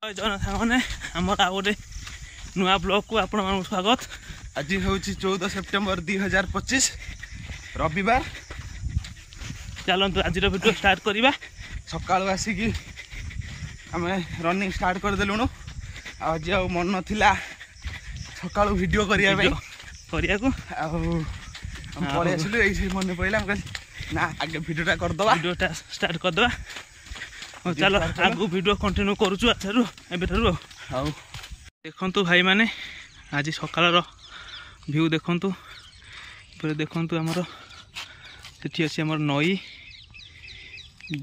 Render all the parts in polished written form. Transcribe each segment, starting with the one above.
जन सामने आमर आ गए नुआ ब्लॉग को आपण मानक स्वागत। आज हूँ 14 सेप्टेम्बर 2025 रविवार। चलतु आज वीडियो स्टार्ट करवा। सकाल आसिकी आम रनिंग स्टार्ट करदेलुणु। आज मन नाला सका वीडियो करने पलि आसलु ये मन पड़ा ना आगे वीडियोटा करदे वीडियोटा स्टार्ट करदे। चलो आगु वीडियो कंटिन्यू करूँ आज देखु भाई माने आज सकाल व्यू देखु देखु आमर सेठी अच्छी आमर नई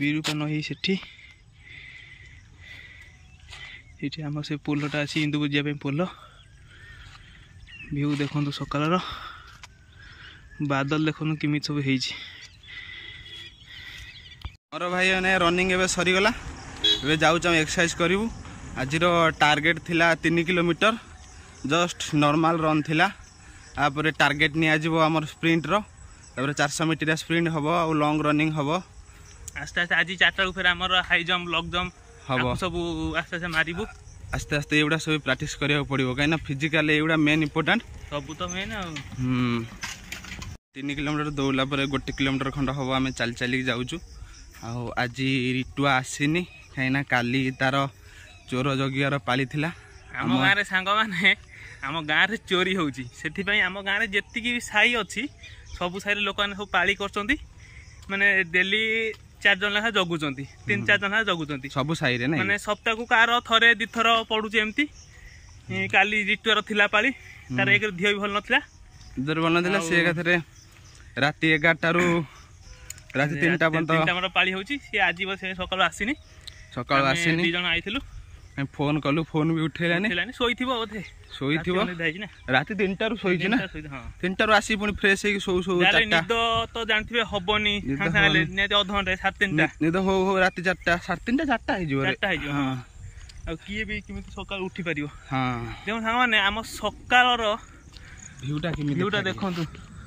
बिरूपा नई सेठी आम से पोलटा अच्छी इंदु बुझापी पोल व्यू देखु सकाल बादल देखु किमी सब हो मोर भाई ने रनिंग एवं सरीगला ए जाऊँ एक्सरसाइज करूँ। आज टार्गेट थिला 3 किलोमीटर जस्ट नॉर्मल रन थिला। आपर टार्गेट निमर स्प्रिंट रो 400 मीटर स्प्रिंट हम और लॉन्ग रनिंग हम आस्ते आस्ते। आज 4टा फिर आमर हाई जंप लॉन्ग जंप हम सब आस्ते आस्ते मारू आस्ते आस्ते एगुड़ा सब प्रैक्टिस करिया पड़ो कहीं फिजिकल एगुड़ा मेन इंपोर्टेंट सब तो मेन। 3 किलोमीटर दौड़ला 1 किलोमीटर खंड हम आम चल चलिक जाऊँ। आज रिटुआ आसीनी कहीं काली तार चोर जगियार पाली थिला। आम गाँव सांग मैंने आम गाँव चोरी होची से आम गाँव जी साई अच्छी सब साई लोक मैंने सब पाली कर माने डेली 4 जन लेखा जगुंट 3-4 जन जगुंट सब साई माने सप्ताह को कार थे 2 थर पड़ुचे एमती। काली रिटुआर थिला पाली तार एक धियो भी भल नथिला दुर्बल नथिला से राति 11 रु राति 3टा पर्यंत पाली होची। सी आज बस सकाळ आसीनी 2 जन आइथिलु फोन कलु फोन भी उठेलानी शोइथिबो बोधे शोइथिबो राति 3टा रु शोइछि ना 3टा रु आसी पुनी फ्रेश हे सो 4टा निद तो जानथिबे हबनी खाले ने आधा घंटे 3:30 निद हो राति 4टा 3:30 4टा हे जिवो हां आ किए भी किमिति सकाळ उठी परियो। हां देखो सांग माने हम सकाळर व्यूटा देखंतु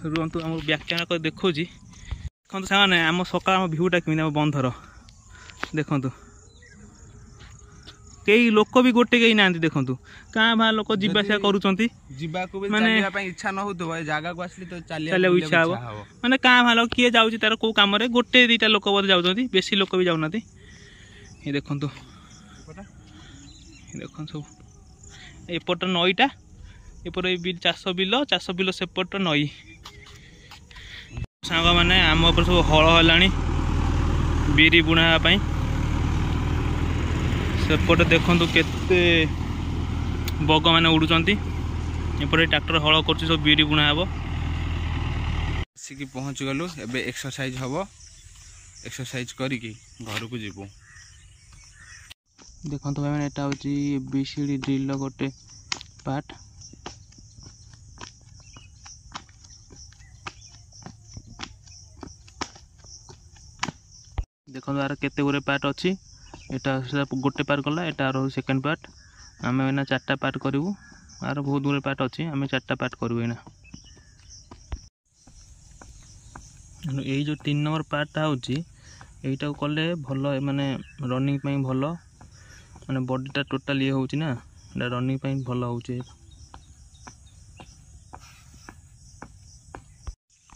रुंतु हम व्याख्यान कर देखौजी देखंतु सांग माने हम सकाळ हम व्यूटा किमिति बंधर देखंतु कई लोक भी गोटे कहीं ना देखु क्या भा लोक जीवासा कर इच्छा न हो जगह को आसली तो चलिए इच्छा हम मैंने क्या भा लोग किए जाऊँ तार कौ कम गोटे 2टा लोक बोध जाऊँ बेसी लोक भी जाऊना ये देखु देख सब एपट नईटा एपट चाष बिल सेपट नई सांग मैंने आम सब हल है बिरी बुणापी सेपट देखु केते बग मैंने उड़ुंट एपटे ट्रैक्टर हल कर सब बिरी बुणा हे आसिकी पहुँच गलु। एबे एक्सरसाइज हम एक्सरसाइज करिकी घर को जीवु। देखो भाई मैंने यहाँ हूँ ABCD ड्रिल गोटे पार्ट देखो यार केते गुरे पार्ट अच्छी यहाँ गोटे पार्ट गला यहाँ रो सेकेंड पार्ट आम एना 4टा पार्ट करूँ। यार बहुत गुरे पार्ट अच्छी आम 4टा पार्ट करूँ एना यही जो 3 नंबर पार्टा होटा कले भल माने रनिंग भल माने बॉडीटा टोटाल ये होची ना रनिंग भल होची।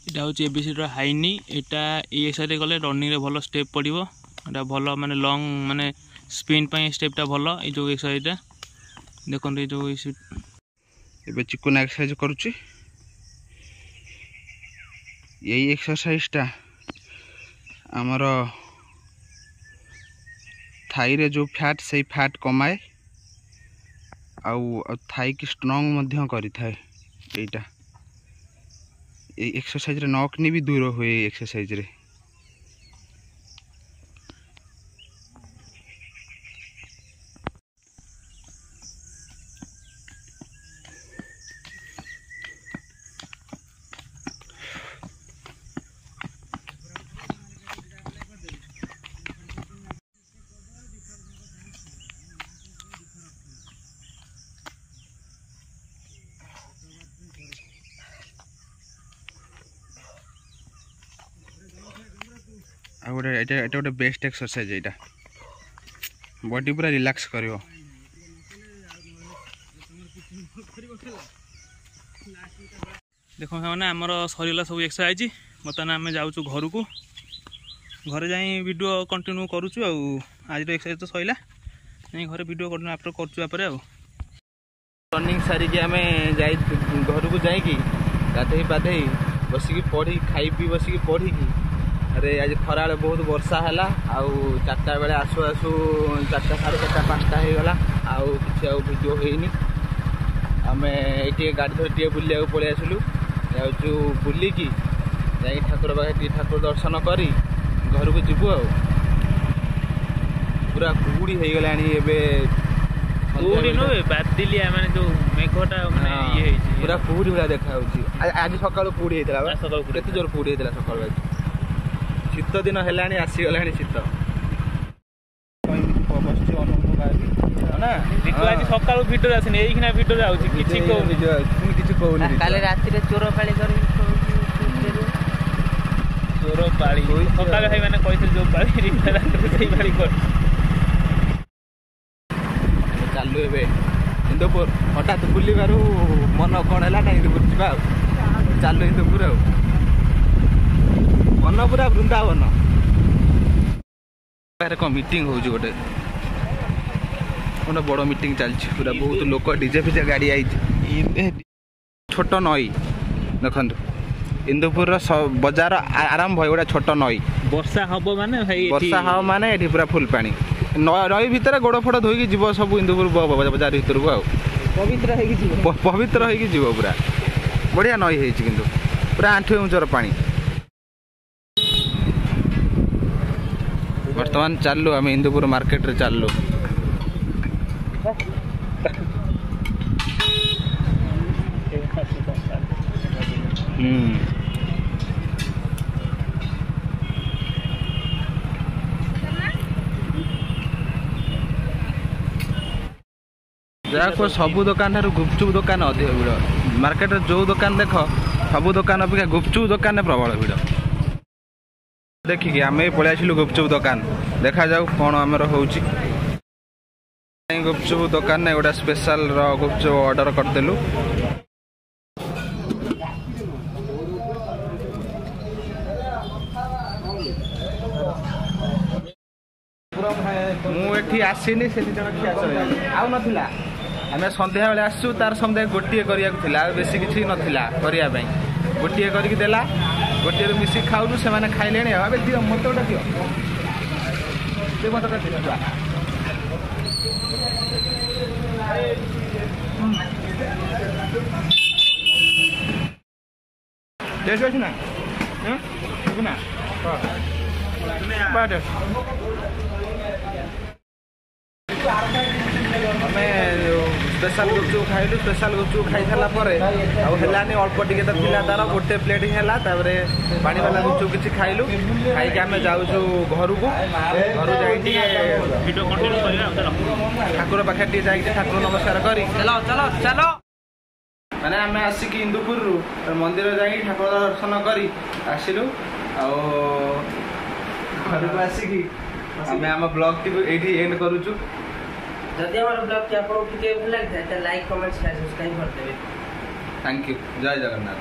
यहाँ हूँ ABCD हाइनी यहाँ ये एक्सरसाइज कले रनिंग रे भल स्टेप पड़ो एटा भल माने लॉन्ग माने स्पिन स्टेपटा भल ये जो एक्सरसाइजटा देखो ये जो चिकन एक्सरसाइज करुच्ची। यही एक्सरसाइजटा आमर थाई रे जो फैट से फैट कमाए आउ थाई की स्ट्रॉन्ग मध्य करि थाए। एटा एक्सरसाइज रे नकनी भी दूर हुए एक्सरसाइज रे। गोटे बेस्ट एक्सरसाइज यहाँ बॉडी पूरा रिलैक्स करियो देख मैंने आमर सरला सब एक्सरसाइज बर्तमान आम जाऊँ घर को घरे जाई वीडियो कंटिन्यू करुचु आज एक्सरसाइज तो सैला घर वीडियो कंटिन्यू आफ्टर कर रनिंग सारिकी आम जा घर को जाकि गाधे पाधे बसिकी पढ़ी खाई पी बसिकी पढ़ी अरे आज खरा बहुत वर्षा है आउ 4टा बेले आसु आसु 4टा 4:30 5टा हो गला आउ किसी वीडियो होनी आम ये गाड़ी धर बुलिया पलि आसलु जाऊँ बुलिकी जा ठाकुर पाखे ठाकुर दर्शन करी घर को जीवु आ पूरा कुहुड़ी हो गला बादलिया माने जो मेघटा ये पूरा कुहुड़ी भाया देखा आज सकाल कुहुड़ी होता केते जोर कुहुड़ी होता सकाल शीत दिन है आसीगला शीत आज सका भिडियो आसनी यही भिडियो आउची किछि कहूनी काले राति रे चोर पाली कर चोर पाली सका भाई माने कहते जो पाली सही पाली कर चालू ए इंदुपुर हठात बुलबार मन कौन है ना इंदुपुर जा चालू इंदुपुर मन पूरा वृंदावन कौन मीटिंग हो गोटे गोटे बड़ मीटिंग चलती पूरा बहुत लोक डीजे फिजे गाड़ी आई छोट नई देखु इंदुपुर बजार आरंभ है गोटे छोट नई वर्षा हम माने वर्षा हम माने ये पूरा फुल पानी नई भितर गोड़ फोड़ धोईकी जीव सब इंदुपुर बजार भर को पवित्र हो जीव पूरा बढ़िया नई है पूरा 8 इंचर पानी बर्तमान चलू आम इंदुपुर मार्केट रे चलू सबू दुकान गुपचुप दुकान अधिक भिड़ मार्केट जो दुकान देख सबू दुकान अपेक्षा गुपचुप दुकान प्रबल भिड़ देखिए आम पलि आसिलु गुपचुप दुकान देखा जाऊ कौन आमर हो गुपचुप दुकान ने गोटे स्पेशल गुपचुप ऑर्डर करदेलु मुझे आसनी से खिया आउ ना आम सन्ध्या बेले आसू तार सन्ध्या गोटे करा बेस किसी नाला करने गोटे करदेला गोटे मिसिक खाऊलु से खाइले दियो मत गोटे दियो मत टेस्ट अच्छी ना स्पेशल गुपचुप खाइलु स्पेशल गुपचुप खाई सारा पर अल्प टे तार गोटे प्लेट है पानी वाला गुपचुप किसी खाइलु खाई आम जाऊँ घर को घर ठाकुर पाखे ठाकुर नमस्कार कर माने आम आसिक इंदुपुर मंदिर जा ठाकुर दर्शन कर आसिलु घर को आसिक आम आम ब्लॉग टी ये एंड करुचु जदि हमारा ब्लॉग के आपको भल लगे लाइक कमेंट शेयर सब्सक्राइब कर देवे। थैंक यू जय जगन्नाथ।